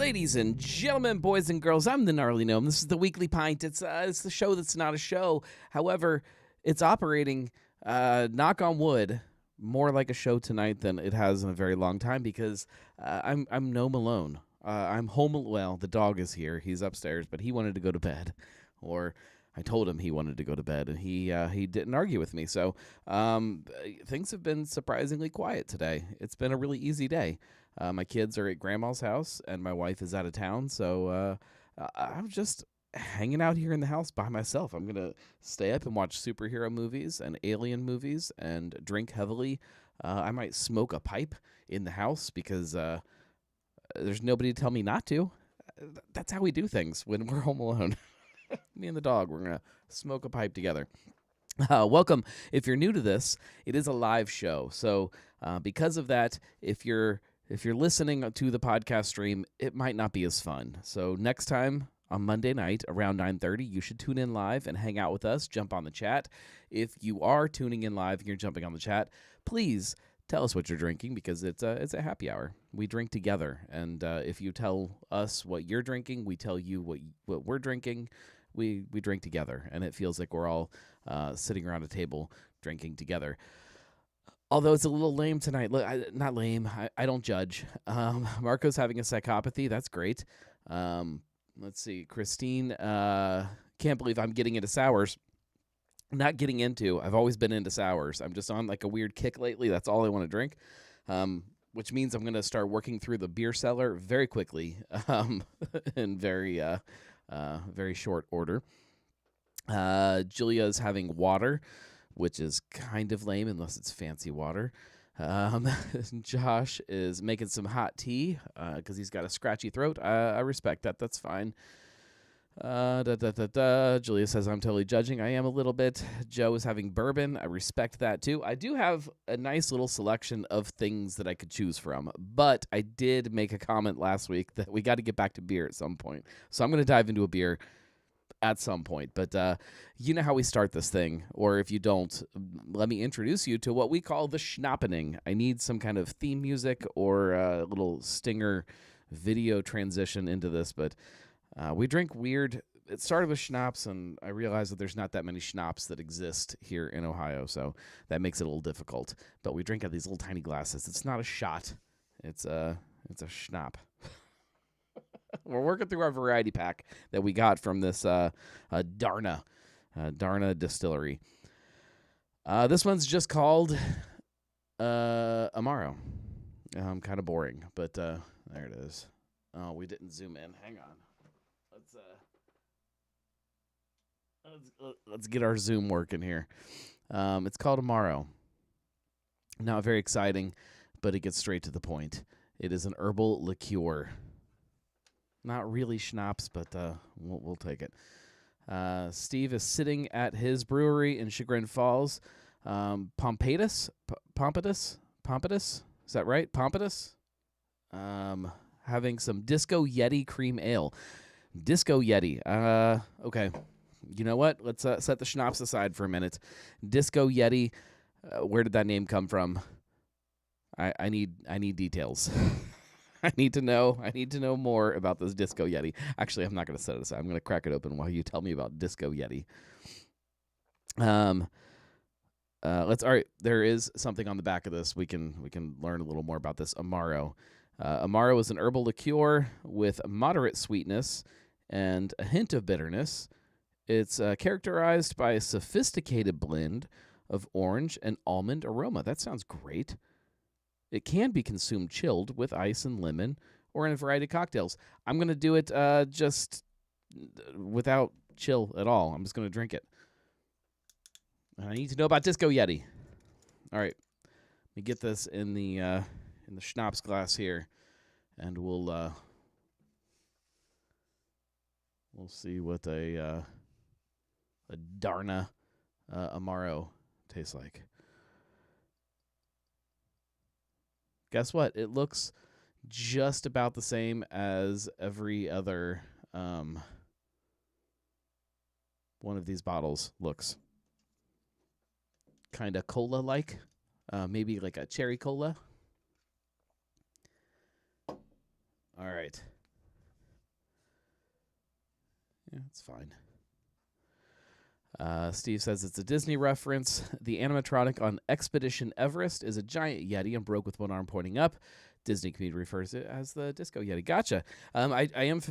Ladies and gentlemen, boys and girls, I'm the Gnarly Gnome. This is the Weekly Pint. It's the show that's not a show. However, it's operating, knock on wood, more like a show tonight than it has in a very long time because I'm Gnome alone. I'm home. Well, the dog is here. He's upstairs, but he wanted to go to bed, or I told him he wanted to go to bed, and he didn't argue with me. So things have been surprisingly quiet today. It's been a really easy day. My kids are at grandma's house, and my wife is out of town, so I'm just hanging out here in the house by myself. I'm going to stay up and watch superhero movies and alien movies and drink heavily. I might smoke a pipe in the house because there's nobody to tell me not to. That's how we do things when we're home alone. Me and the dog, we're going to smoke a pipe together. Welcome. If you're new to this, it is a live show. So because of that, if you're listening to the podcast stream, it might not be as fun. So next time on Monday night around 9:30, you should tune in live and hang out with us, jump on the chat. If you are tuning in live and you're jumping on the chat, please tell us what you're drinking because it's a happy hour. We drink together, and if you tell us what you're drinking, we tell you what we're drinking. We drink together, and it feels like we're all sitting around a table drinking together. Although it's a little lame tonight. Look, not lame. I don't judge. Marco's having a psychopathy. That's great. Let's see. Christine, can't believe I'm getting into sours. Not getting into. I've always been into sours. I'm just on like a weird kick lately. That's all I want to drink, which means I'm going to start working through the beer cellar very quickly in very short order. Julia's having water, which is kind of lame unless it's fancy water. Josh is making some hot tea because he's got a scratchy throat. I respect that. That's fine. Julia says, I'm totally judging. I am a little bit. Joe is having bourbon. I respect that too. I do have a nice little selection of things that I could choose from, but I did make a comment last week that we got to get back to beer at some point. So I'm going to dive into a beer at some point, but you know how we start this thing, or if you don't, let me introduce you to what we call the schnappening. I need some kind of theme music or a little stinger video transition into this, but we drink weird. It started with schnapps, and I realized that there's not that many schnapps that exist here in Ohio, so that makes it a little difficult. But we drink out of these little tiny glasses. It's not a shot. It's a schnapp. We're working through our variety pack that we got from this Darna distillery. This one's just called Amaro. Kind of boring, but there it is. Oh, we didn't zoom in. Hang on. Let's get our Zoom working here. It's called Amaro. Not very exciting, but it gets straight to the point. It is an herbal liqueur. Not really schnapps, but we'll take it. Steve is sitting at his brewery in Chagrin Falls. Pompatus? Is that right? Pompatus? Having some Disco Yeti cream ale. Disco Yeti. Okay. You know what? Let's set the schnapps aside for a minute. Disco Yeti. Where did that name come from? I need details. I need to know more about this Disco Yeti. Actually, I'm not going to set it aside. I'm going to crack it open while you tell me about Disco Yeti. All right. There is something on the back of this. We can learn a little more about this Amaro. Amaro is an herbal liqueur with moderate sweetness and a hint of bitterness. It's characterized by a sophisticated blend of orange and almond aroma. That sounds great. It can be consumed chilled with ice and lemon or in a variety of cocktails. I'm going to do it just without chill at all. I'm just going to drink it. I need to know about Disco Yeti. All right. Let me get this in the schnapps glass here, and we'll see what a Darna Amaro tastes like. Guess what? It looks just about the same as every other one of these bottles looks. Kind of cola-like. Maybe like a cherry cola. All right. Yeah, it's fine. Steve says it's a Disney reference. The animatronic on Expedition Everest is a giant Yeti and broke with one arm pointing up. Disney community refers to it as the Disco Yeti. Gotcha. I am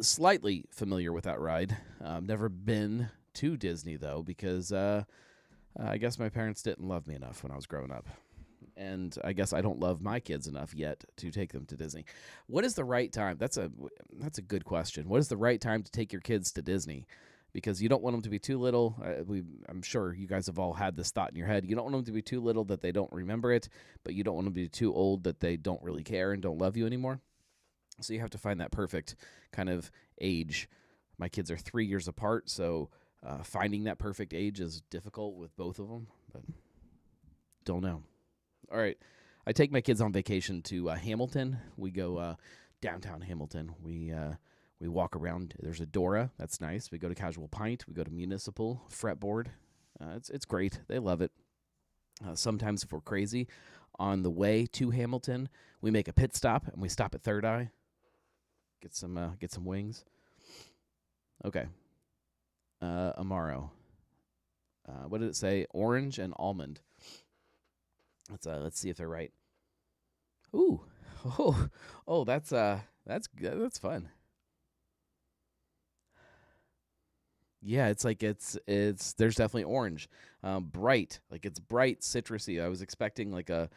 slightly familiar with that ride. Never been to Disney, though, because I guess my parents didn't love me enough when I was growing up. And I guess I don't love my kids enough yet to take them to Disney. What is the right time? That's a good question. What is the right time to take your kids to Disney? Because you don't want them to be too little. I'm sure you guys have all had this thought in your head. You don't want them to be too little that they don't remember it, but you don't want them to be too old that they don't really care and don't love you anymore. So you have to find that perfect kind of age. My kids are 3 years apart, so finding that perfect age is difficult with both of them, but don't know. All right, I take my kids on vacation to Hamilton. We go downtown Hamilton. We walk around. There's a Dora. That's nice. We go to Casual Pint. We go to Municipal Fretboard. It's great. They love it. Sometimes if we're crazy, on the way to Hamilton, we make a pit stop and we stop at Third Eye. Get some wings. Okay. Amaro. What did it say? Orange and almond. Let's see if they're right. Ooh. Oh, that's good. That's fun. Yeah, it's like it's there's definitely orange. Bright, like it's bright citrusy. I was expecting like a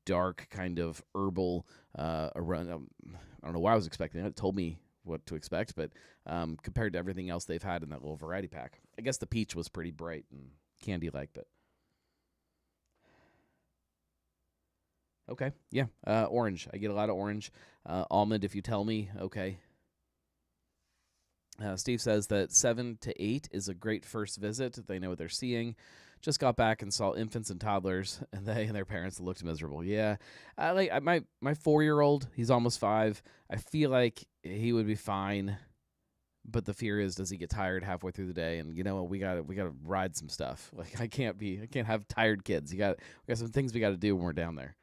dark kind of herbal aroma. I don't know why I was expecting it. It told me what to expect, but compared to everything else they've had in that little variety pack, I guess the peach was pretty bright and candy-like, but okay, yeah, orange. I get a lot of orange. Almond, if you tell me, okay. Steve says that 7 to 8 is a great first visit. They know what they're seeing. Just got back and saw infants and toddlers, and they and their parents looked miserable. Yeah, my 4-year-old. He's almost 5. I feel like he would be fine, but the fear is, does he get tired halfway through the day? And you know what? We gotta ride some stuff. Like I can't have tired kids. We got some things we got to do when we're down there,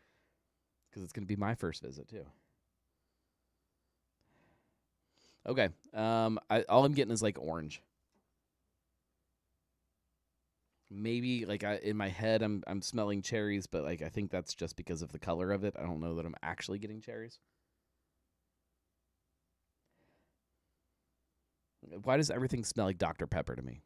because it's gonna be my first visit too. Okay. All I'm getting is like orange. Maybe like in my head I'm smelling cherries, but like I think that's just because of the color of it. I don't know that I'm actually getting cherries. Why does everything smell like Dr. Pepper to me?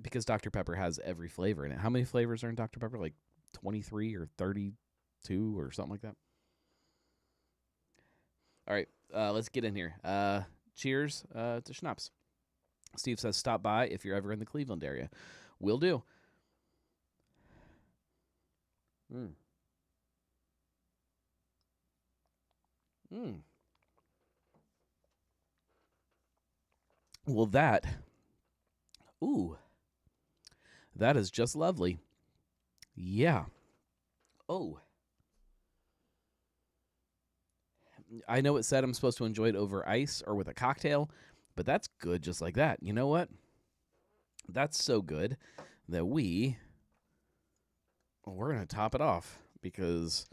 Because Dr. Pepper has every flavor in it. How many flavors are in Dr. Pepper? Like 23 or 32 or something like that. All right, let's get in here. Cheers to schnapps. Steve says, stop by if you're ever in the Cleveland area. Will do. Well, that is just lovely. Yeah. Oh. I know it said I'm supposed to enjoy it over ice or with a cocktail, but that's good just like that. You know what? That's so good that we're going to top it off, because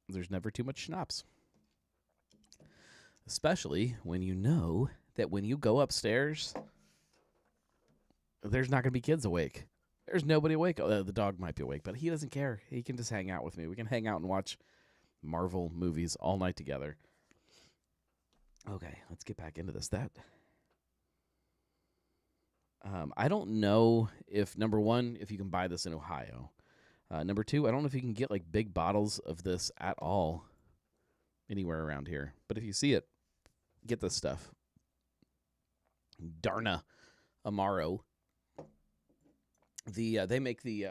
there's never too much schnapps. Especially when you know that when you go upstairs, there's not going to be kids awake. There's nobody awake. Oh, the dog might be awake, but he doesn't care. He can just hang out with me. We can hang out and watch Marvel movies all night together. Okay, let's get back into this. I don't know if, number one, if you can buy this in Ohio. Number two, I don't know if you can get like big bottles of this at all anywhere around here. But if you see it, get this stuff. Darna Amaro. They make the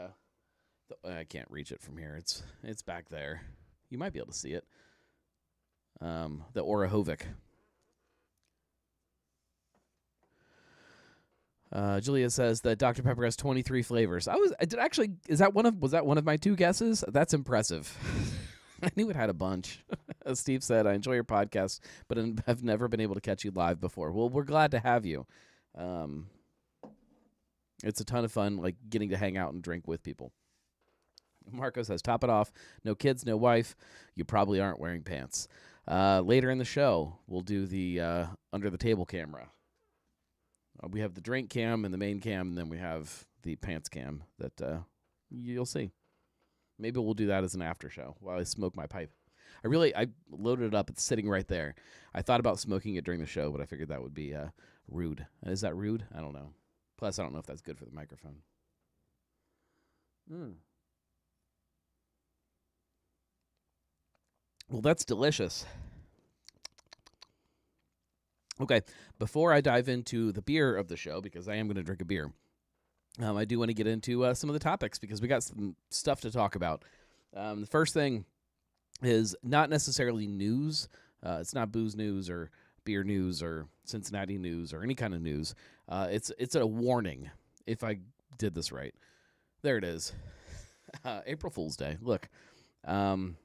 I can't reach it from here. It's back there. You might be able to see it. The Orahovic. Julia says that Dr. Pepper has 23 flavors. Was that one of my 2 guesses? That's impressive. I knew it had a bunch. As Steve said, I enjoy your podcast, but I've never been able to catch you live before. Well, we're glad to have you. It's a ton of fun, like getting to hang out and drink with people. Marco says, top it off. No kids, no wife. You probably aren't wearing pants. Later in the show, we'll do the under the table camera. We have the drink cam and the main cam, and then we have the pants cam that you'll see. Maybe we'll do that as an after show while I smoke my pipe. I loaded it up. It's sitting right there. I thought about smoking it during the show, but I figured that would be rude. Is that rude? I don't know. Plus, I don't know if that's good for the microphone. Well, that's delicious. Okay, before I dive into the beer of the show, because I am going to drink a beer, I do want to get into some of the topics because we got some stuff to talk about. The first thing is not necessarily news. It's not booze news or beer news or Cincinnati news or any kind of news. It's a warning, if I did this right. There it is. April Fool's Day. Look, I'm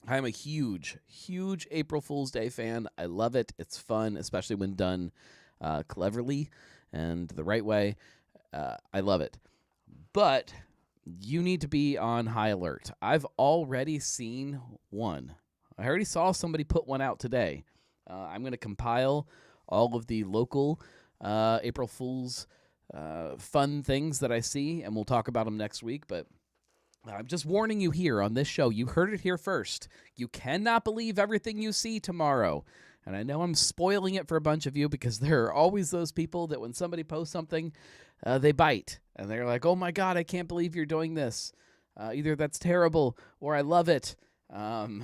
a huge, huge April Fool's Day fan. I love it. It's fun, especially when done cleverly and the right way. I love it. But you need to be on high alert. I've already seen one. I already saw somebody put one out today. I'm going to compile all of the local April Fool's fun things that I see, and we'll talk about them next week. But I'm just warning you here on this show. You heard it here first. You cannot believe everything you see tomorrow. And I know I'm spoiling it for a bunch of you because there are always those people that when somebody posts something, they bite. And they're like, oh, my God, I can't believe you're doing this. Either that's terrible or I love it. Not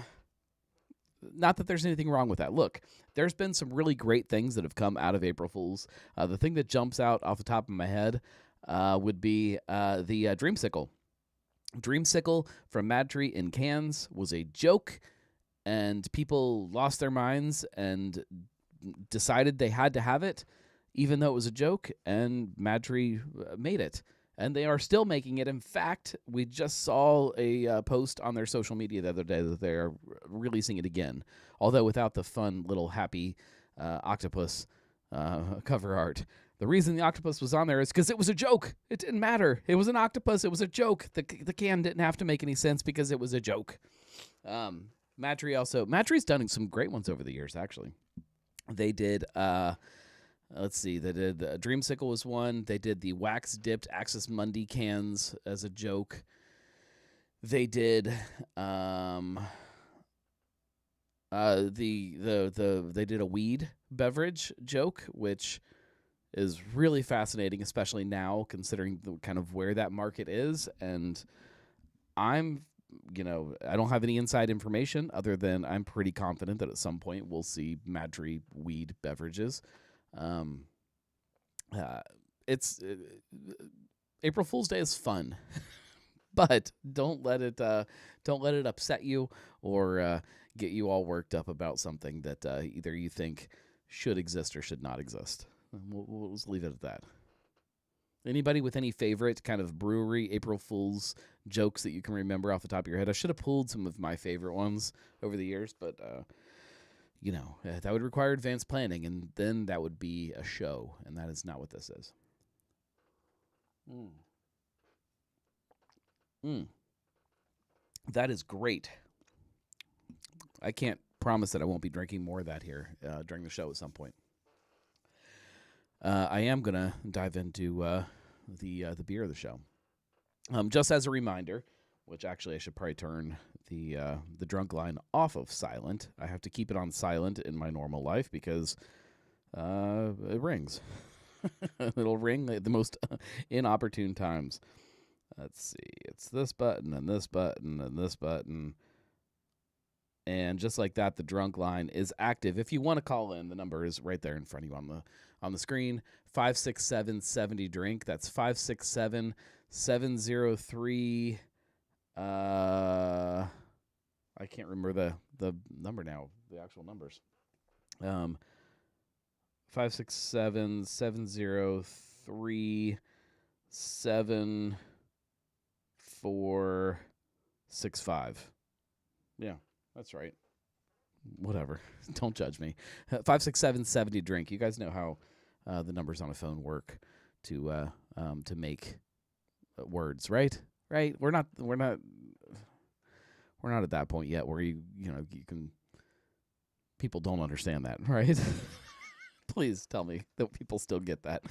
that there's anything wrong with that. Look, there's been some really great things that have come out of April Fools. The thing that jumps out off the top of my head would be the Dreamsicle. Dreamsicle from Mad Tree in cans was a joke, and people lost their minds and decided they had to have it, even though it was a joke, and Mad Tree made it. And they are still making it. In fact, we just saw a post on their social media the other day that they are releasing it again, although without the fun little happy octopus cover art. The reason the octopus was on there is because it was a joke. It didn't matter. It was an octopus. It was a joke. The can didn't have to make any sense because it was a joke. Mad Tree's done some great ones over the years, actually. They did... let's see. They did Dreamsicle was one. They did the wax dipped Axis Mundi cans as a joke. They did they did a weed beverage joke, which is really fascinating, especially now considering the kind of where that market is. And I don't have any inside information other than I'm pretty confident that at some point we'll see Mad Tree weed beverages. April Fool's Day is fun, but don't let it upset you or get you all worked up about something that either you think should exist or should not exist. We'll just leave it at that. Anybody with any favorite kind of brewery April Fool's jokes that you can remember off the top of your head? I should have pulled some of my favorite ones over the years, but that would require advanced planning, and then that would be a show, and that is not what this is. That is great. I can't promise that I won't be drinking more of that here during the show at some point. I am going to dive into the beer of the show. Just as a reminder, which actually I should probably turn the drunk line off of silent. I have to keep it on silent in my normal life because it rings. It'll ring at the most inopportune times. Let's see. It's this button and this button and this button. And just like that, the drunk line is active. If you want to call in, the number is right there in front of you on the screen. 567-70-DRINK. That's 567-703. I can't remember the number now, the actual numbers. 567-703-7465. Yeah, that's right. Whatever. Don't judge me. 567-70-DRINK. You guys know how the numbers on a phone work to make words, right? Right? We're not we're not at that point yet where you can. People don't understand that, right? Please tell me that people still get that.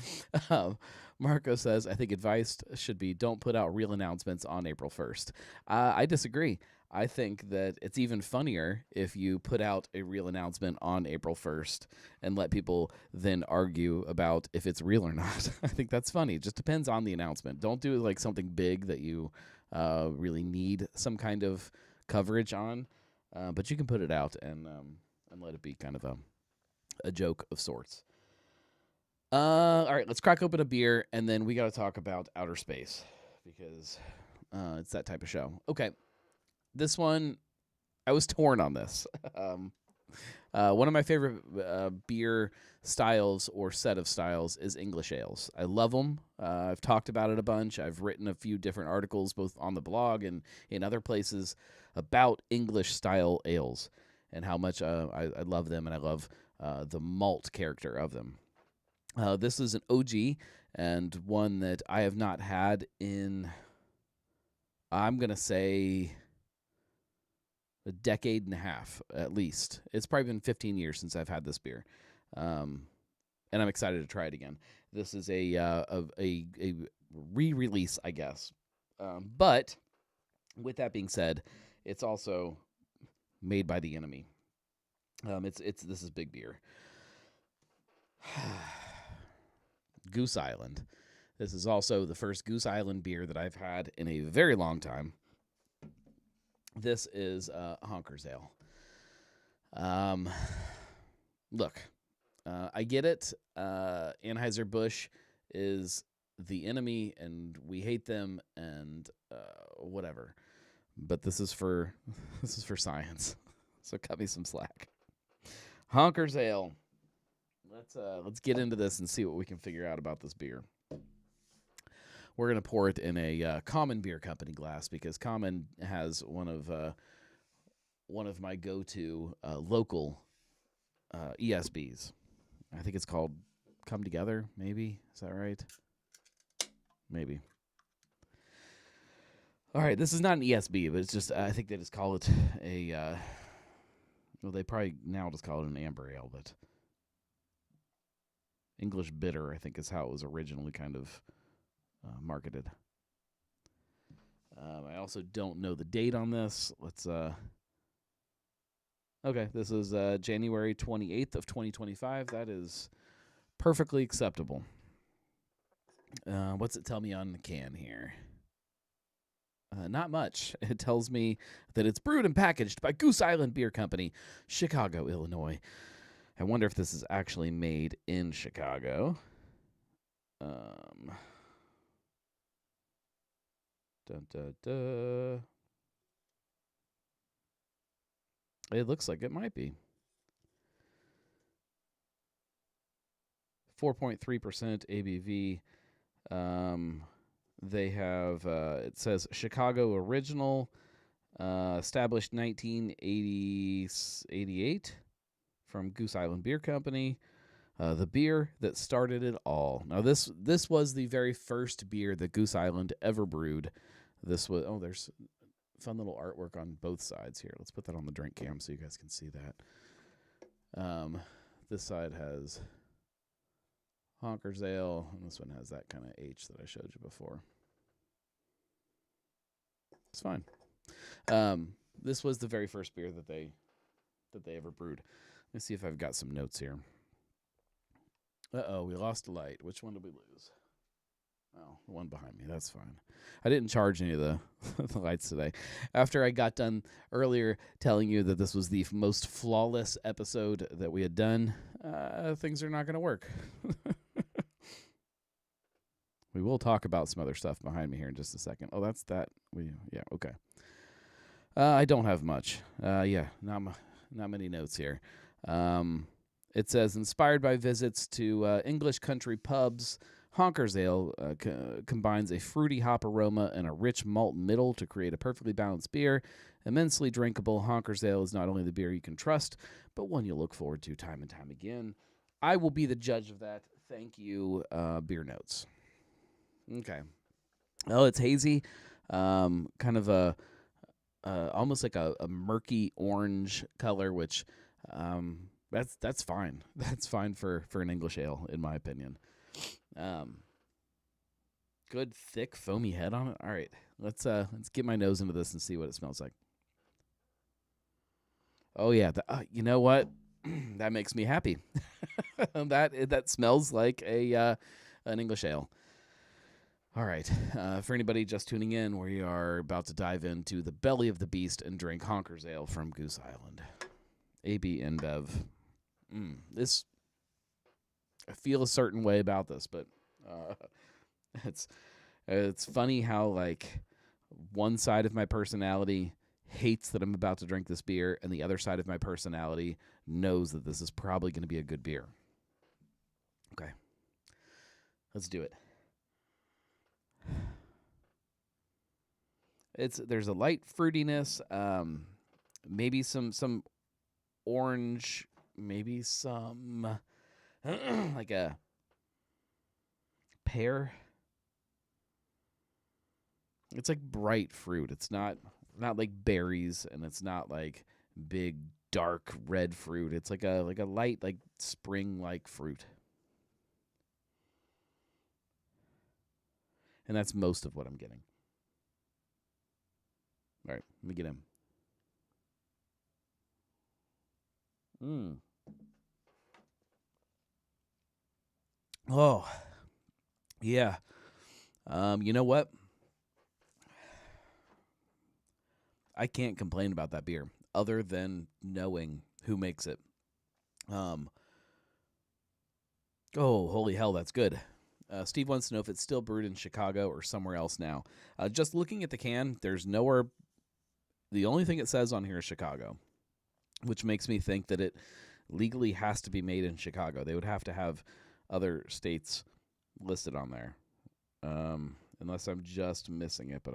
Marco says, I think advice should be don't put out real announcements on April 1st. I disagree. I think that it's even funnier if you put out a real announcement on April 1st and let people then argue about if it's real or not. I think that's funny. It just depends on the announcement. Don't do like something big that you really need some kind of coverage on, but you can put it out and let it be kind of a joke of sorts. All right, let's crack open a beer, and then we got to talk about outer space because it's that type of show. Okay, this one, I was torn on this. One of my favorite beer styles or set of styles is English ales. I love them. I've talked about it a bunch. I've written a few different articles, both on the blog and in other places, about English-style ales and how much I love them, and I love the malt character of them. This is an OG and one that I have not had in, I'm going to say, a decade and a half at least. It's probably been 15 years since I've had this beer, and I'm excited to try it again. This is a re-release, I guess. But with that being said, it's also made by the enemy. This is big beer. Goose Island. This is also the first Goose Island beer that I've had in a very long time. This is Honker's Ale. Look, I get it. Anheuser-Busch is the enemy, and we hate them, and whatever. But this is for science. So cut me some slack. Honker's Ale. Let's get into this and see what we can figure out about this beer. We're gonna pour it in a Common Beer Company glass because Common has one of my go-to local ESBs. I think it's called Come Together. Maybe, is that right? Maybe. All right, this is not an ESB, but it's just I think they just call it a. Well, they probably now just call it an amber ale, but English bitter, I think, is how it was originally kind of marketed. I also don't know the date on this. Let's. Okay, this is January 28th of 2025. That is perfectly acceptable. What's it tell me on the can here? Not much. It tells me that it's brewed and packaged by Goose Island Beer Company, Chicago, Illinois. I wonder if this is actually made in Chicago. Dun, dun, dun. It looks like it might be. 4.3% ABV. They have, it says Chicago Original, established 1988 from Goose Island Beer Company. The beer that started it all. Now, this was the very first beer that Goose Island ever brewed. This was, there's fun little artwork on both sides here. Let's put that on the drink cam so you guys can see that. This side has Honker's Ale, and this one has that kind of H that I showed you before. It's fine. This was the very first beer that they ever brewed. Let me see if I've got some notes here. We lost a light. Which one did we lose? Oh, the one behind me. That's fine. I didn't charge any of the lights today. After I got done earlier telling you that this was the most flawless episode that we had done, things are not going to work. We will talk about some other stuff behind me here in just a second. Oh, that's that. Okay. I don't have much. Not many notes here. It says, inspired by visits to English country pubs, Honker's Ale combines a fruity hop aroma and a rich malt middle to create a perfectly balanced beer. Immensely drinkable, Honker's Ale is not only the beer you can trust, but one you'll look forward to time and time again. I will be the judge of that. Thank you, Beer Notes. Okay. Oh, it's hazy. Kind of a almost like a murky orange color, which that's fine. That's fine for an English ale, in my opinion. Good thick foamy head on it. All right, let's get my nose into this and see what it smells like. Oh yeah, you know what? That makes me happy. that smells like an English ale. All right, for anybody just tuning in, we are about to dive into the belly of the beast and drink Honker's Ale from Goose Island. AB InBev. This, I feel a certain way about this, but it's funny how like one side of my personality hates that I'm about to drink this beer, and the other side of my personality knows that this is probably going to be a good beer. Okay, let's do it. There's a light fruitiness, maybe some orange, maybe some like a pear. It's like bright fruit. It's not like berries, and it's not like big dark red fruit. It's like a light like spring like fruit. And that's most of what I'm getting. All right, let me get him. Oh, yeah. You know what? I can't complain about that beer other than knowing who makes it. Oh, holy hell, that's good. Steve wants to know if it's still brewed in Chicago or somewhere else now. Just looking at the can, there's nowhere. The only thing it says on here is Chicago, which makes me think that it legally has to be made in Chicago. They would have to have other states listed on there, unless I'm just missing it. But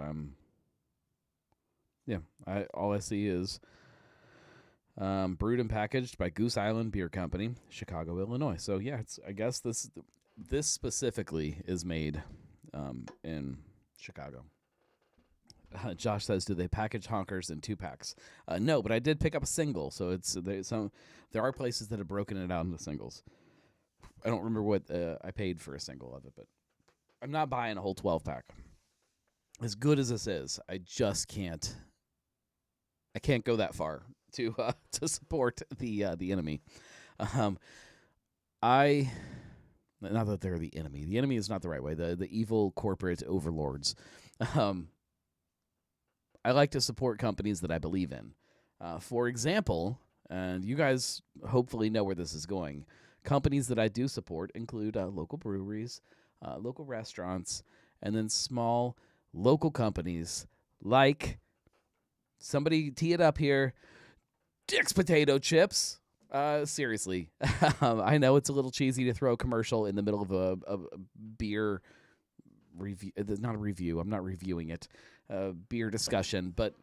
all I see is brewed and packaged by Goose Island Beer Company, Chicago, Illinois. So yeah, I guess this specifically is made in Chicago. Josh says, do they package Honkers in 2-packs? No, but I did pick up a single, so there are places that have broken it out into singles. I don't remember what I paid for a single of it, but I'm not buying a whole 12-pack. As good as this is, I just can't. I can't go that far to support the enemy. Not that they're the enemy. The enemy is not the right way. The evil corporate overlords. I like to support companies that I believe in. For example, and you guys hopefully know where this is going, companies that I do support include local breweries, local restaurants, and then small local companies like, somebody tee it up here, Dick's Potato Chips. Seriously. I know it's a little cheesy to throw a commercial in the middle of a beer review. It's not a review. I'm not reviewing it. Beer discussion, but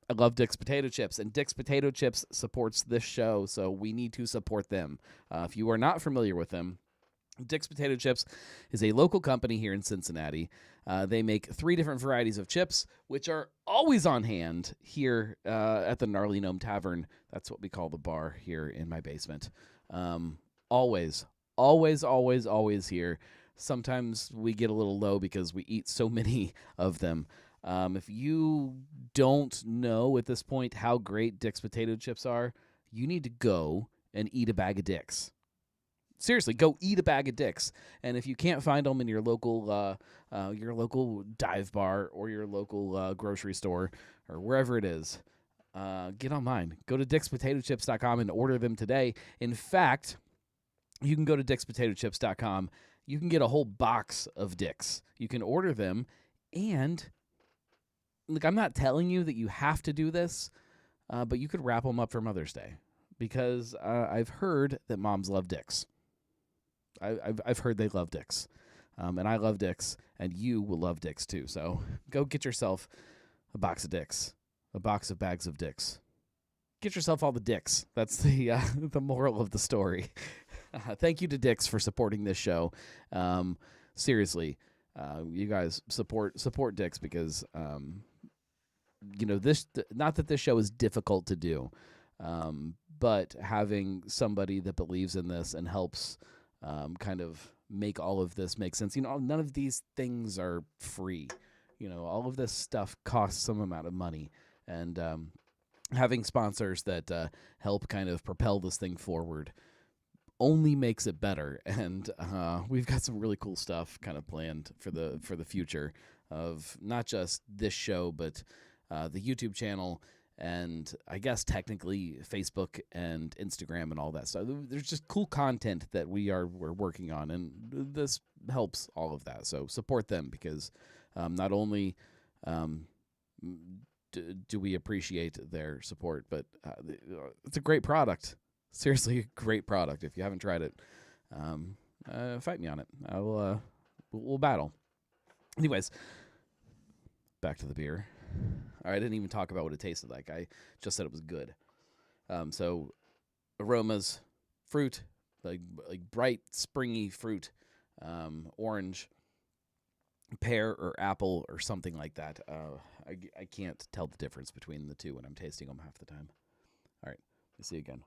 I love Dick's Potato Chips, and Dick's Potato Chips supports this show, so we need to support them. If you are not familiar with them, Dick's Potato Chips is a local company here in Cincinnati. They make 3 different varieties of chips, which are always on hand here at the Gnarly Gnome Tavern. That's what we call the bar here in my basement. Always here. Sometimes we get a little low because we eat so many of them. If you don't know at this point how great Dick's Potato Chips are, you need to go and eat a bag of Dick's. Seriously, go eat a bag of Dick's. And if you can't find them in your local dive bar or your local grocery store or wherever it is, get online. Go to dickspotatochips.com and order them today. In fact, you can go to dickspotatochips.com. You can get a whole box of Dick's. You can order them, and look, I'm not telling you that you have to do this, but you could wrap them up for Mother's Day, because I've heard that moms love Dick's. I've heard they love Dick's, and I love Dick's, and you will love Dick's too. So go get yourself a box of Dick's, a box of bags of Dick's. Get yourself all the Dick's. That's the moral of the story. Thank you to Dick's for supporting this show. Seriously, you guys support Dick's, because not that this show is difficult to do, but having somebody that believes in this and helps kind of make all of this make sense. None of these things are free. All of this stuff costs some amount of money, and having sponsors that help kind of propel this thing forward only makes it better. And we've got some really cool stuff kind of planned for the future of not just this show, but the YouTube channel, and I guess technically Facebook and Instagram and all that stuff. There's just cool content that we're working on, and this helps all of that. So support them, because not only do we appreciate their support, but it's a great product. Seriously, a great product. If you haven't tried it, fight me on it. We'll battle. Anyways, back to the beer. I didn't even talk about what it tasted like. I just said it was good. So aromas, fruit, like bright, springy fruit, orange, pear or apple or something like that. I can't tell the difference between the two when I'm tasting them half the time. All right, let's see again.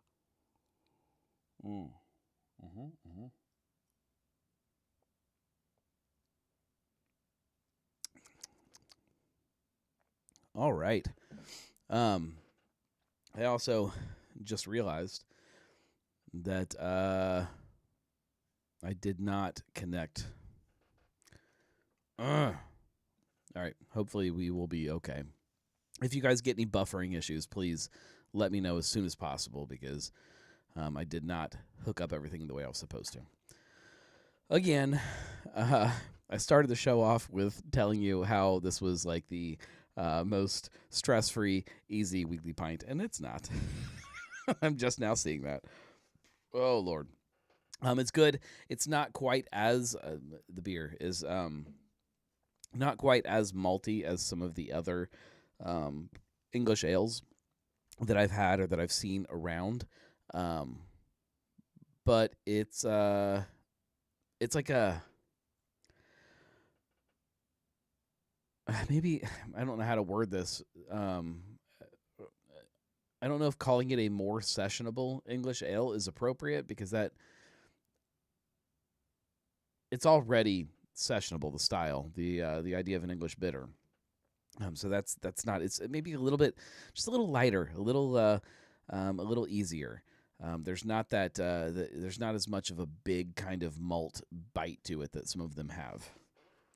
All right. I also just realized that I did not connect. All right. Hopefully we will be okay. If you guys get any buffering issues, please let me know as soon as possible, because I did not hook up everything the way I was supposed to. Again, I started the show off with telling you how this was like the most stress-free, easy weekly pint, and it's not. I'm just now seeing that. Oh, Lord. It's good. It's not quite as, the beer is not quite as malty as some of the other English ales that I've had or that I've seen around. But it's like a, maybe, I don't know how to word this. I don't know if calling it a more sessionable English ale is appropriate, because it's already sessionable, the style, the idea of an English bitter. So that's not. It's maybe a little bit, just a little lighter, a little easier. There's not that. There's not as much of a big kind of malt bite to it that some of them have.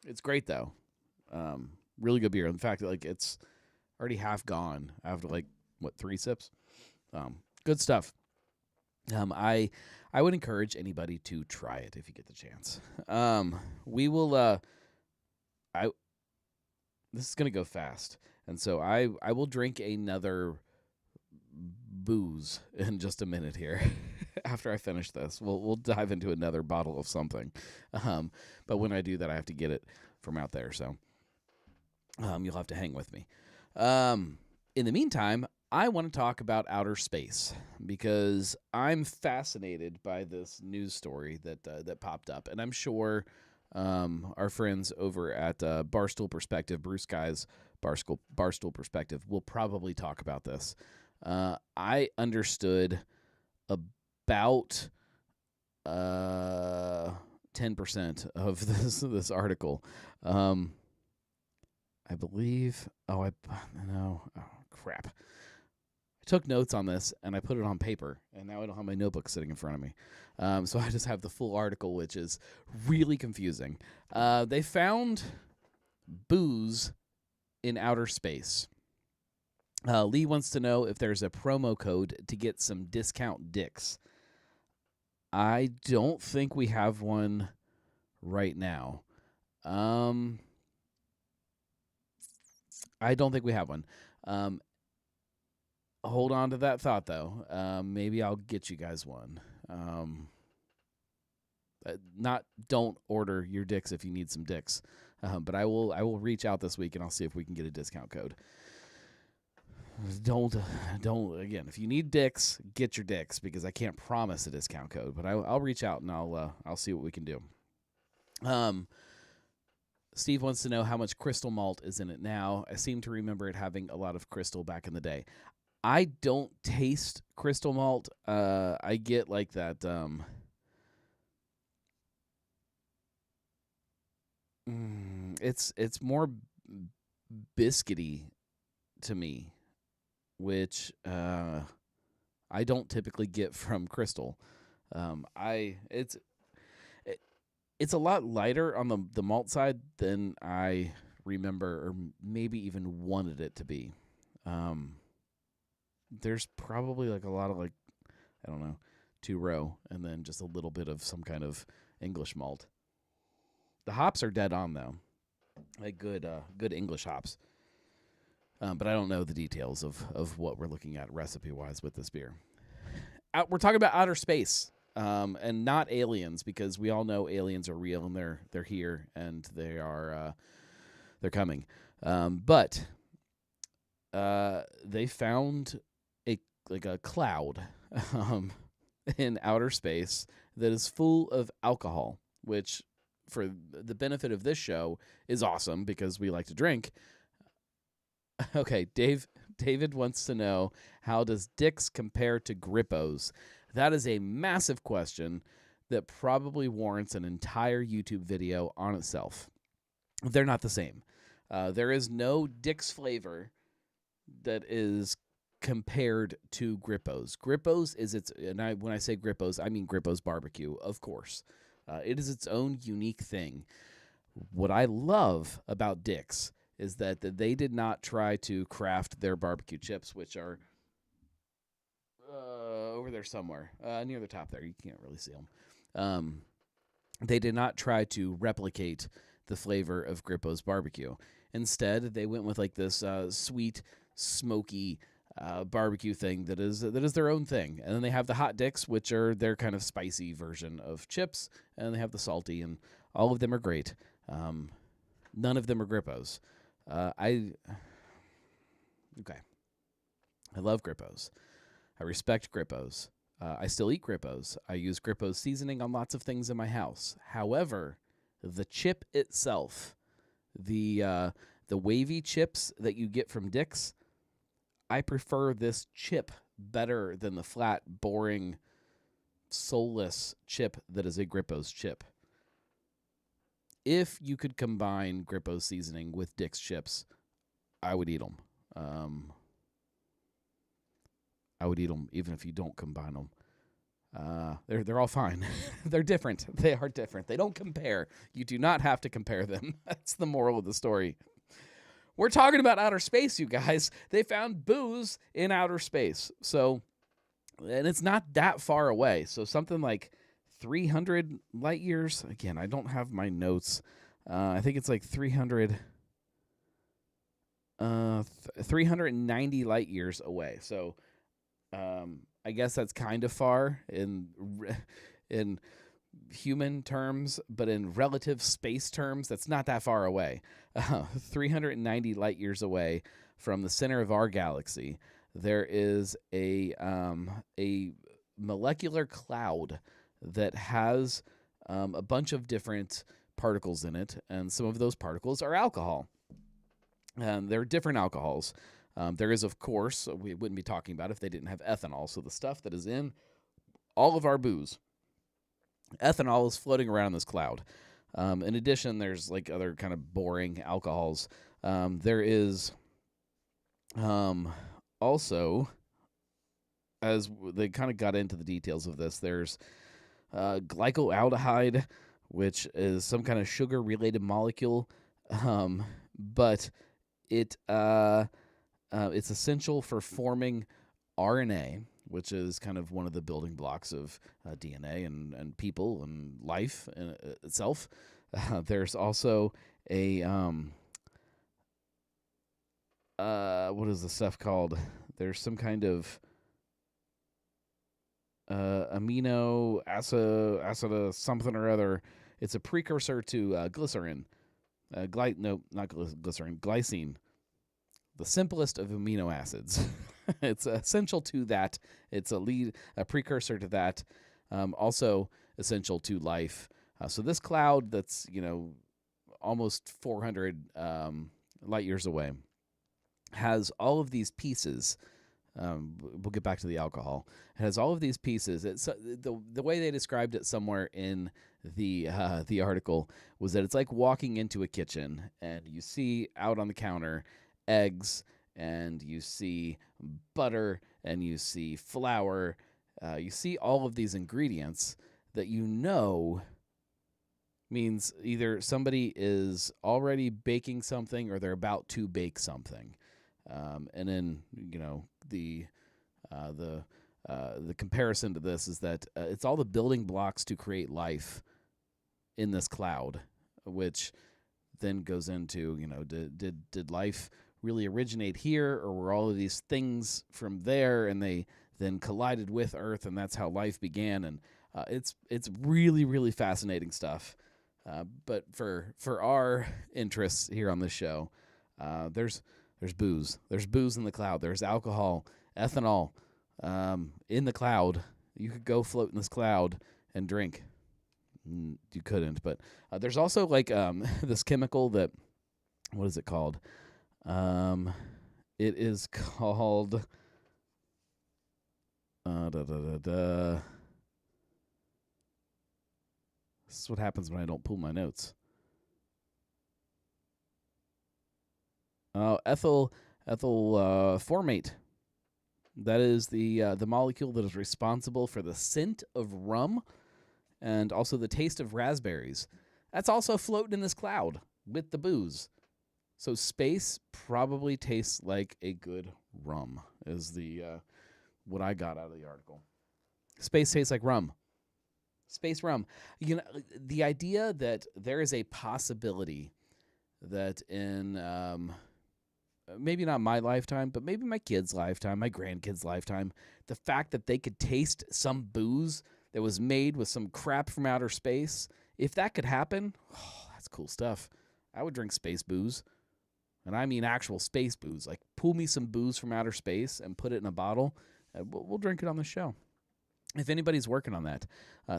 It's great though. Really good beer. In fact, like, it's already half gone after 3 sips. Good stuff. I would encourage anybody to try it if you get the chance. We will. This is gonna go fast, and so I will drink another booze in just a minute here. After I finish this, we'll dive into another bottle of something. But when I do that, I have to get it from out there, so you'll have to hang with me. In the meantime, I want to talk about outer space, because I'm fascinated by this news story that popped up, and I'm sure our friends over at Barstool Perspective, Bruce Guy's Barstool Perspective, will probably talk about this. I understood about 10% of this article. I believe. Oh, crap. I took notes on this and I put it on paper, and now I don't have my notebook sitting in front of me. So I just have the full article, which is really confusing. They found booze in outer space. Lee wants to know if there's a promo code to get some discount dicks. I don't think we have one right now. I don't think we have one. Hold on to that thought, though. Maybe I'll get you guys one. Don't order your dicks if you need some dicks. But I will reach out this week, and I'll see if we can get a discount code. Don't again. If you need dicks, get your dicks, because I can't promise a discount code. But I'll reach out and I'll see what we can do. Steve wants to know how much crystal malt is in it now. I seem to remember it having a lot of crystal back in the day. I don't taste crystal malt. I get like that. It's more biscuity to me, which I don't typically get from crystal. It's a lot lighter on the malt side than I remember, or maybe even wanted it to be. There's probably like a lot of like, I don't know, 2-row, and then just a little bit of some kind of English malt. The hops are dead on though, like good English hops. But I don't know the details of what we're looking at recipe wise with this beer. We're talking about outer space, and not aliens, because we all know aliens are real and they're here and they're coming. But they found a cloud in outer space that is full of alcohol, which, for the benefit of this show, is awesome because we like to drink. Okay, David wants to know, how does Dick's compare to Grippos? That is a massive question that probably warrants an entire YouTube video on itself. They're not the same. There is no Dick's flavor that is compared to Grippos. Grippos is when I say Grippos, I mean Grippos barbecue, of course. It is its own unique thing. What I love about Dick's is that they did not try to craft their barbecue chips, which are over there somewhere, near the top there. You can't really see them. They did not try to replicate the flavor of Grippos barbecue. Instead, they went with like this sweet, smoky barbecue thing that is their own thing. And then they have the hot Dicks, which are their kind of spicy version of chips, and they have the salty, and all of them are great. None of them are Grippos. I love Grippos. I respect Grippos. I still eat Grippos. I use Grippos seasoning on lots of things in my house. However, the chip itself, the wavy chips that you get from Dick's, I prefer this chip better than the flat, boring, soulless chip that is a Grippos chip. If you could combine Grippos seasoning with Dick's chips, I would eat them. I would eat them even if you don't combine them. They're all fine. They're different. They are different. They don't compare. You do not have to compare them. That's the moral of the story. We're talking about outer space, you guys. They found booze in outer space. So, and it's not that far away. So something like 300 light years. Again, I don't have my notes. I think it's like 390 light years away. So, I guess that's kind of far in human terms, but in relative space terms, that's not that far away. 390 light years away from the center of our galaxy, there is a molecular cloud that has a bunch of different particles in it, and some of those particles are alcohol. They're different alcohols. There is, of course, we wouldn't be talking about it if they didn't have ethanol. So the stuff that is in all of our booze, ethanol is floating around in this cloud. In addition, there's like other kind of boring alcohols. There is also, as they kind of got into the details of this, there's glycoaldehyde, which is some kind of sugar-related molecule, but it's essential for forming RNA, which is kind of one of the building blocks of DNA and people and life in itself. There's also a what is the stuff called? There's some kind of amino acid something or other. It's a precursor to glycerin. Glycine. The simplest of amino acids. It's essential to that. It's a precursor to that. Also essential to life. So this cloud that's, almost 400 light years away, has all of these pieces. We'll get back to the alcohol. It has all of these pieces. It's the way they described it somewhere in the article was that it's like walking into a kitchen and you see out on the counter eggs and you see butter and you see flour. You see all of these ingredients that means either somebody is already baking something or they're about to bake something. And then the comparison to this is that it's all the building blocks to create life in this cloud, which then goes into did life really originate here, or were all of these things from there and they then collided with Earth and that's how life began? And it's really, really fascinating stuff. But for our interests here on this show, there's booze. There's booze in the cloud. There's alcohol, ethanol in the cloud. You could go float in this cloud and drink. You couldn't, but there's also like this chemical that, what is it called? It is called This is what happens when I don't pull my notes. Ethyl formate. That is the molecule that is responsible for the scent of rum and also the taste of raspberries. That's also floating in this cloud with the booze. So space probably tastes like a good rum, is the what I got out of the article. Space tastes like rum. Space rum. The idea that there is a possibility that in maybe not my lifetime, but maybe my kid's lifetime, my grandkid's lifetime, the fact that they could taste some booze that was made with some crap from outer space, if that could happen, that's cool stuff. I would drink space booze. And I mean actual space booze. Like, pull me some booze from outer space and put it in a bottle. We'll drink it on the show. If anybody's working on that,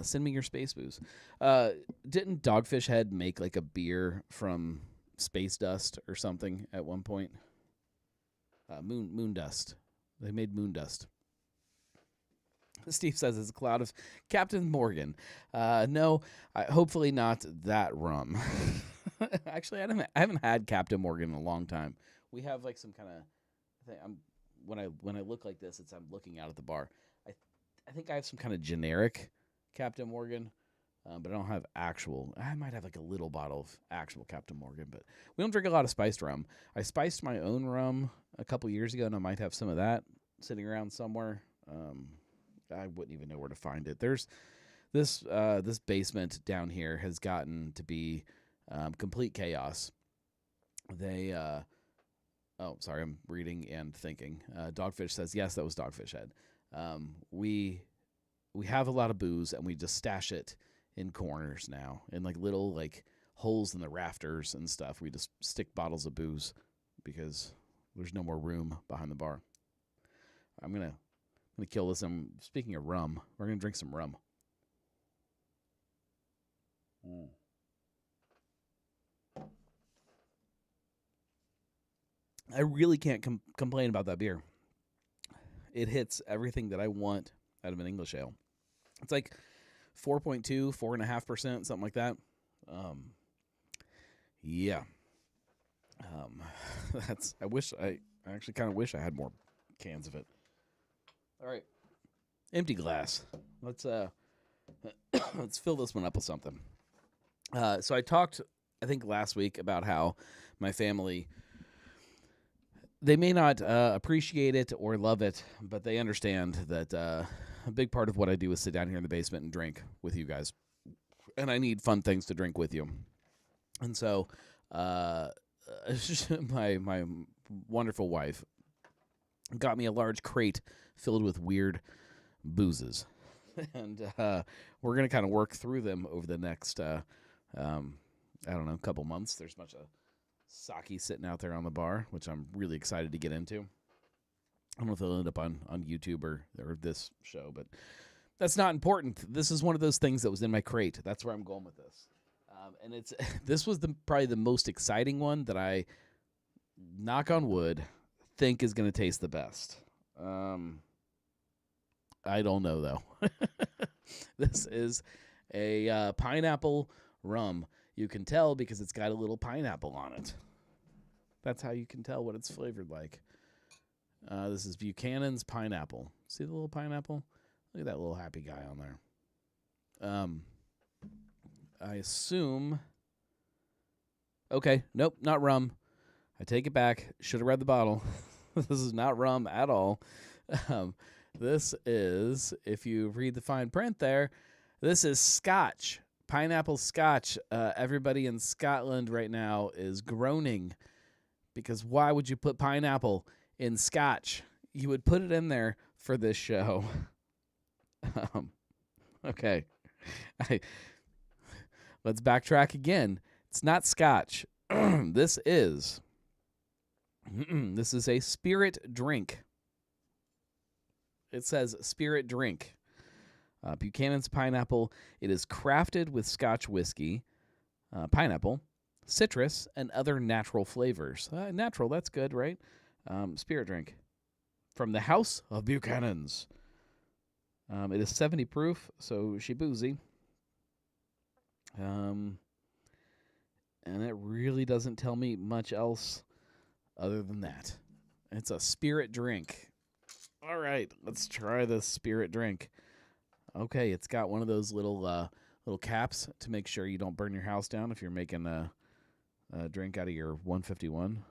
send me your space booze. Didn't Dogfish Head make like a beer from space dust or something at one point? Moon dust. They made moon dust. Steve says it's a cloud of Captain Morgan. No, hopefully not that rum. Actually, I haven't had Captain Morgan in a long time. We have like some kind of thing. When I look like this, I'm looking out at the bar. I think I have some kind of generic Captain Morgan, but I don't have actual. I might have like a little bottle of actual Captain Morgan, but we don't drink a lot of spiced rum. I spiced my own rum a couple years ago, and I might have some of that sitting around somewhere. I wouldn't even know where to find it. There's this basement down here has gotten to be complete chaos. They oh, sorry, I'm reading and thinking. Dogfish says, yes, that was Dogfish Head. We have a lot of booze, and we just stash it in corners now, in like little like holes in the rafters and stuff. We just stick bottles of booze because there's no more room behind the bar. I'm gonna kill this. Speaking of rum, we're gonna drink some rum. I really can't complain about that beer. It hits everything that I want out of an English ale. It's like 4.2, 4.5%, something like that. Yeah. I actually kind of wish I had more cans of it. All right. Empty glass. Let's fill this one up with something. So I talked, I think last week, about how my family, they may not appreciate it or love it, but they understand that a big part of what I do is sit down here in the basement and drink with you guys. And I need fun things to drink with you. And so my wonderful wife got me a large crate filled with weird boozes. And we're going to kind of work through them over the next, couple months. There's a bunch of sake sitting out there on the bar, which I'm really excited to get into. I don't know if they'll end up on YouTube or this show, but that's not important. This is one of those things that was in my crate. That's where I'm going with this. And it's this was probably the most exciting one that I, knock on wood, think is going to taste the best. I don't know though. This is a pineapple rum. You can tell because it's got a little pineapple on it. That's how you can tell what it's flavored like. This is Buchanan's Pineapple. See the little pineapple? Look at that little happy guy on there. I assume... Okay, nope, not rum. I take it back. Should have read the bottle. This is not rum at all. This is, if you read the fine print there, this is Scotch. Pineapple Scotch. Everybody in Scotland right now is groaning because why would you put pineapple in Scotch? You would put it in there for this show. Okay. Let's backtrack again. It's not Scotch. This is a spirit drink. It says spirit drink. Buchanan's Pineapple. It is crafted with Scotch whiskey, pineapple, citrus, and other natural flavors. Natural, that's good, right? Spirit drink. From the House of Buchanan's. It is 70 proof, so she boozy. And it really doesn't tell me much else other than that. It's a spirit drink. All right, let's try this spirit drink. Okay, it's got one of those little caps to make sure you don't burn your house down if you're making a drink out of your 151.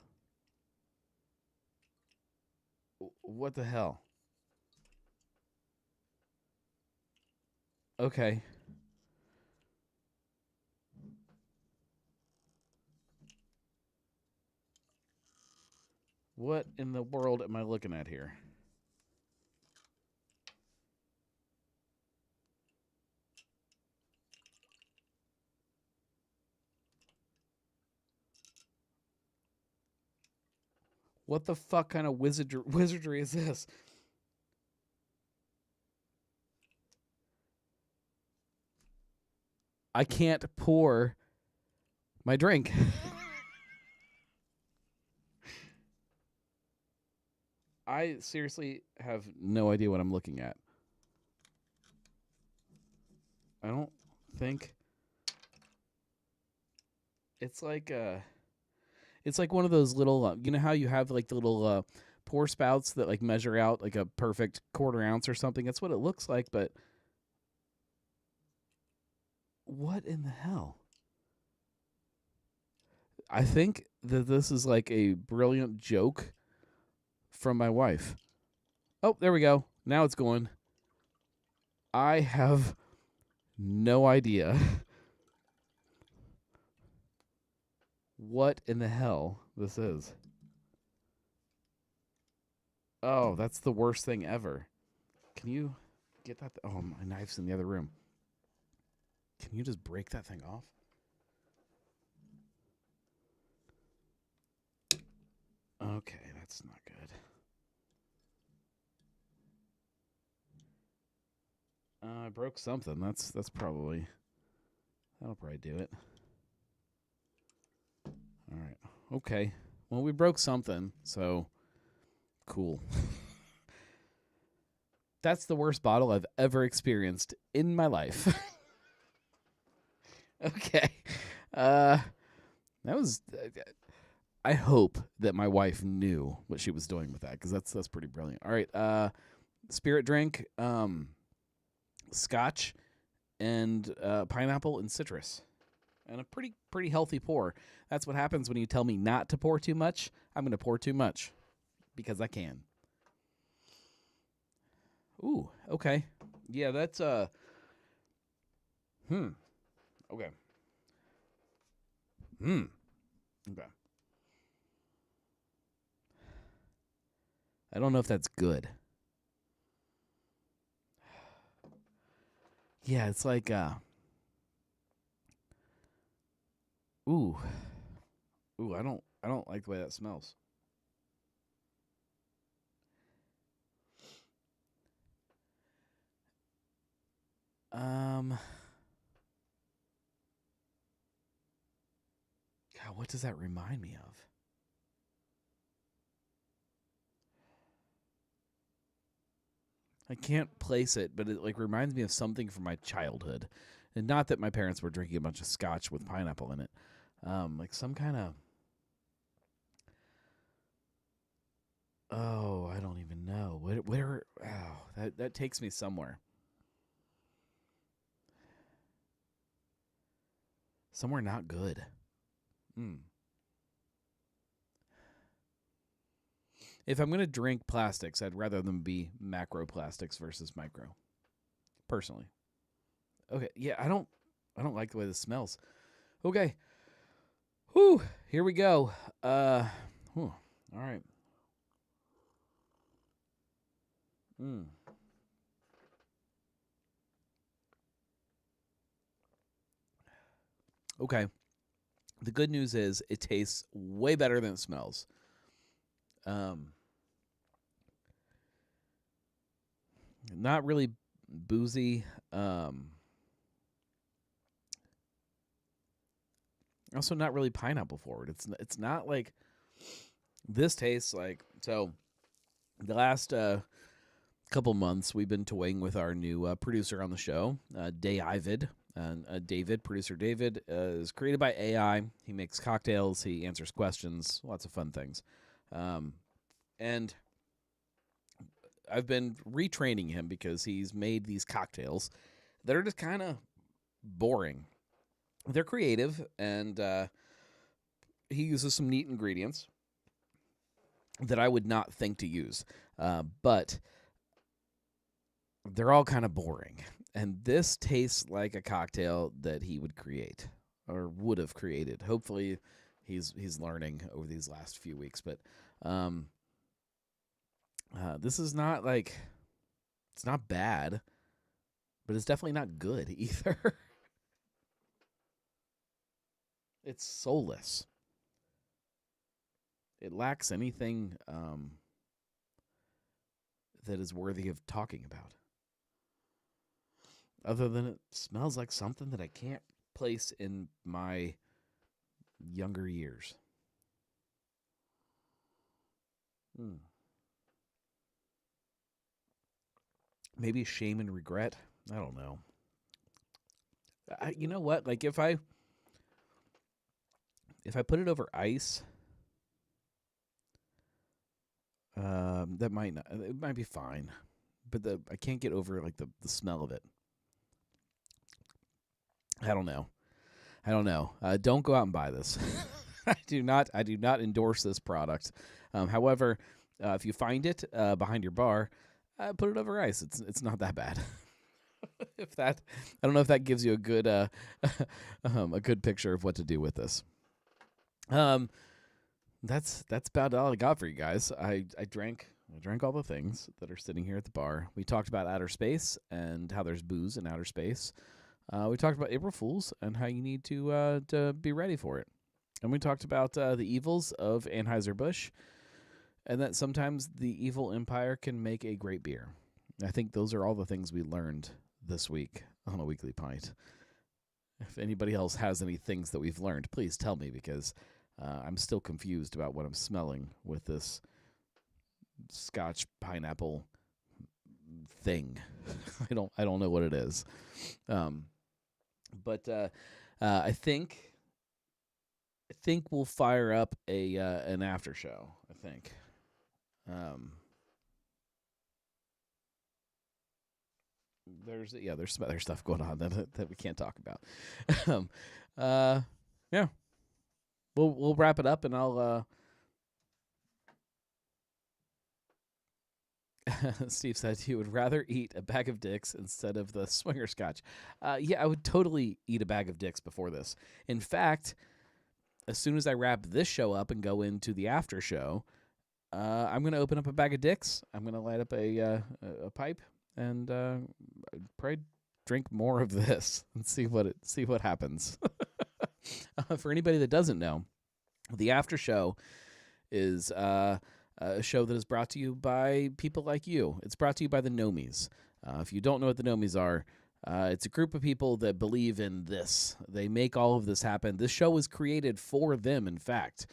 What the hell? Okay. What in the world am I looking at here? What the fuck kind of wizardry is this? I can't pour my drink. I seriously have no idea what I'm looking at. I don't think it's like one of those little you know how you have like the little pour spouts that like measure out like a perfect quarter ounce or something. That's what it looks like, but what in the hell? I think that this is like a brilliant joke from my wife. Oh, there we go. Now it's going. I have no idea what in the hell this is. Oh, that's the worst thing ever. Can you get that? Oh, my knife's in the other room. Can you just break that thing off? Okay, that's not good. I broke something. That'll probably do it. All right. Okay. Well, we broke something, so cool. That's the worst bottle I've ever experienced in my life. Okay. That was. I hope that my wife knew what she was doing with that because that's pretty brilliant. All right. Spirit drink, Scotch, and pineapple and citrus, and a pretty healthy pour. That's what happens when you tell me not to pour too much. I'm going to pour too much because I can. Ooh, okay. Yeah, that's Okay. Okay. I don't know if that's good. Yeah, it's like ooh. Ooh, I don't like the way that smells. Um what does that remind me of? I can't place it, but it like reminds me of something from my childhood. And not that my parents were drinking a bunch of scotch with pineapple in it. Like some kind of... Oh, I don't even know. Where oh, that takes me somewhere. Somewhere not good. If I'm going to drink plastics, I'd rather them be macro plastics versus micro. Personally. Okay, yeah, I don't like the way this smells. Okay. Whew, here we go. All right. Okay. The good news is it tastes way better than it smells. Not really boozy. Also not really pineapple forward. It's not like this tastes like. So the last couple months we've been toying with our new producer on the show, David. And producer David, is created by AI. He makes cocktails. He answers questions. Lots of fun things. And I've been retraining him because he's made these cocktails that are just kind of boring. They're creative, and he uses some neat ingredients that I would not think to use. But they're all kind of boring. And this tastes like a cocktail that he would create or would have created. Hopefully he's learning over these last few weeks. But this is not like, it's not bad, but it's definitely not good either. It's soulless. It lacks anything that is worthy of talking about. Other than it smells like something that I can't place in my younger years. Maybe shame and regret. I don't know. You know what? Like if I put it over ice, that might not. It might be fine, but I can't get over like the smell of it. I don't know. Don't go out and buy this. I do not endorse this product. However, if you find it behind your bar, put it over ice. It's not that bad. I don't know if that gives you a good a good picture of what to do with this. That's about all I got for you guys. I drank all the things that are sitting here at the bar. We talked about outer space and how there's booze in outer space. We talked about April Fools and how you need to be ready for it. And we talked about the evils of Anheuser-Busch and that sometimes the evil empire can make a great beer. I think those are all the things we learned this week on a Weekly Pint. If anybody else has any things that we've learned, please tell me, because I'm still confused about what I'm smelling with this Scotch pineapple thing. I don't know what it is. But I think we'll fire up an after show. I think. There's some other stuff going on that we can't talk about. Yeah. We'll wrap it up, and I'll. Steve said he would rather eat a bag of dicks instead of the swinger scotch. Yeah, I would totally eat a bag of dicks before this. In fact, as soon as I wrap this show up and go into the after show, I'm going to open up a bag of dicks. I'm going to light up a pipe and probably drink more of this and see what happens. For anybody that doesn't know, the after show is a show that is brought to you by people like you. It's brought to you by the Gnomies. If you don't know what the Gnomies are, It's a group of people that believe in this. They make all of this happen. This show was created for them, in fact.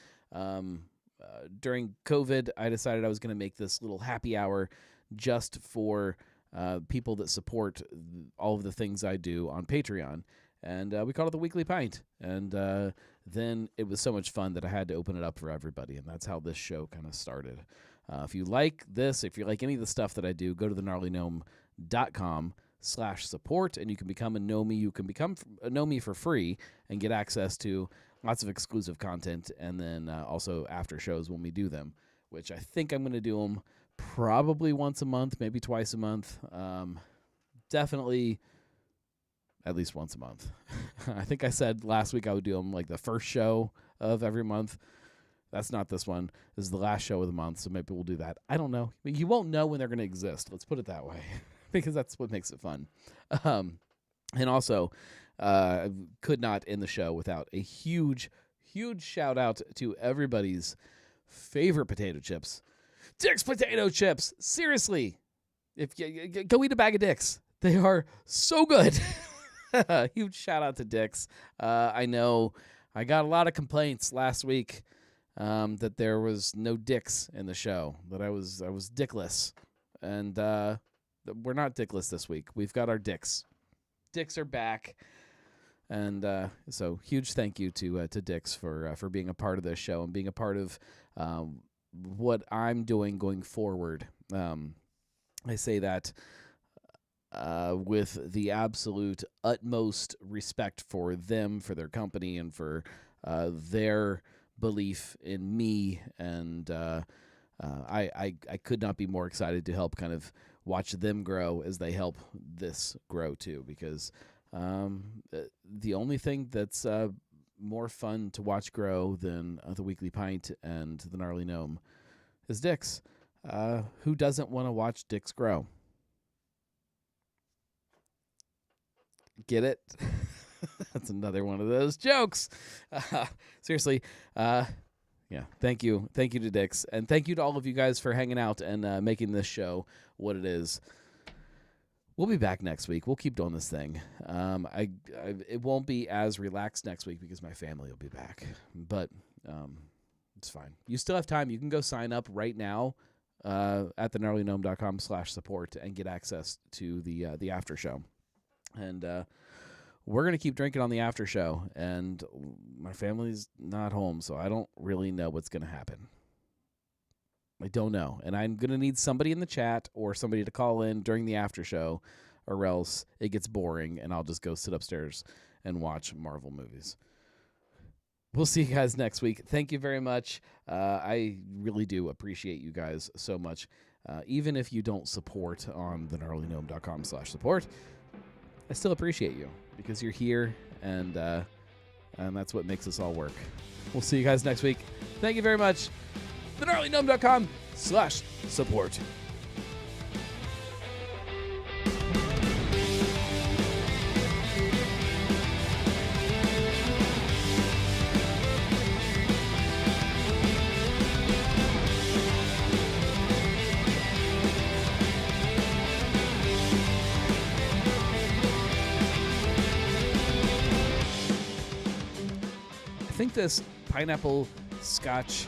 During COVID, I decided I was going to make this little happy hour just for people that support all of the things I do on Patreon. And we called it the Weekly Pint. And then it was so much fun that I had to open it up for everybody. And that's how this show kind of started. If you like this, if you like any of the stuff that I do, go to thenarlygnome.com/support, and you can become a Gnomie. You can become a Gnomie for free and get access to lots of exclusive content, and then also after shows when we do them, which I think I'm going to do them probably once a month, maybe twice a month. Definitely at least once a month. I think I said last week I would do them like the first show of every month. That's not this one. This is the last show of the month, so maybe we'll do that. I don't know. But you won't know when they're going to exist. Let's put it that way, because that's what makes it fun. And also, could not end the show without a huge, huge shout out to everybody's favorite potato chips, Dick's Potato Chips. Seriously, if you go eat a bag of Dick's, they are so good. Huge shout out to Dick's. I know I got a lot of complaints last week that there was no Dicks in the show, that I was dickless, and we're not dickless this week. We've got our Dicks. Dicks are back, and so huge thank you to Dicks for being a part of this show and being a part of what I'm doing going forward. I say that with the absolute utmost respect for them, for their company, and for their belief in me, and I could not be more excited to help kind of watch them grow as they help this grow too, because the only thing that's more fun to watch grow than the Weekly Pint and the Gnarly Gnome is Dick's. Who doesn't want to watch Dick's grow? Get it? That's another one of those jokes. Seriously, yeah. Thank you to Dick's, and thank you to all of you guys for hanging out and making this show what it is. We'll be back next week. We'll keep doing this thing. It won't be as relaxed next week because my family will be back, but it's fine. You still have time. You can go sign up right now at thenarlygnome.com/support and get access to the after show. And we're going to keep drinking on the after show, and my family's not home, so I don't really know what's going to happen. I don't know, and I'm going to need somebody in the chat or somebody to call in during the after show, or else it gets boring, and I'll just go sit upstairs and watch Marvel movies. We'll see you guys next week. Thank you very much. I really do appreciate you guys so much. Even if you don't support on thenarlygnome.com/support, I still appreciate you because you're here, and that's what makes us all work. We'll see you guys next week. Thank you very much. thenarlygnome.com/support. I think this pineapple scotch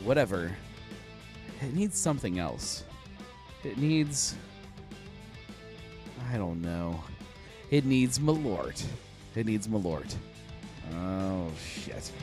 whatever, it needs something else. It needs, I don't know. It needs Malort. It needs Malort. Oh, shit.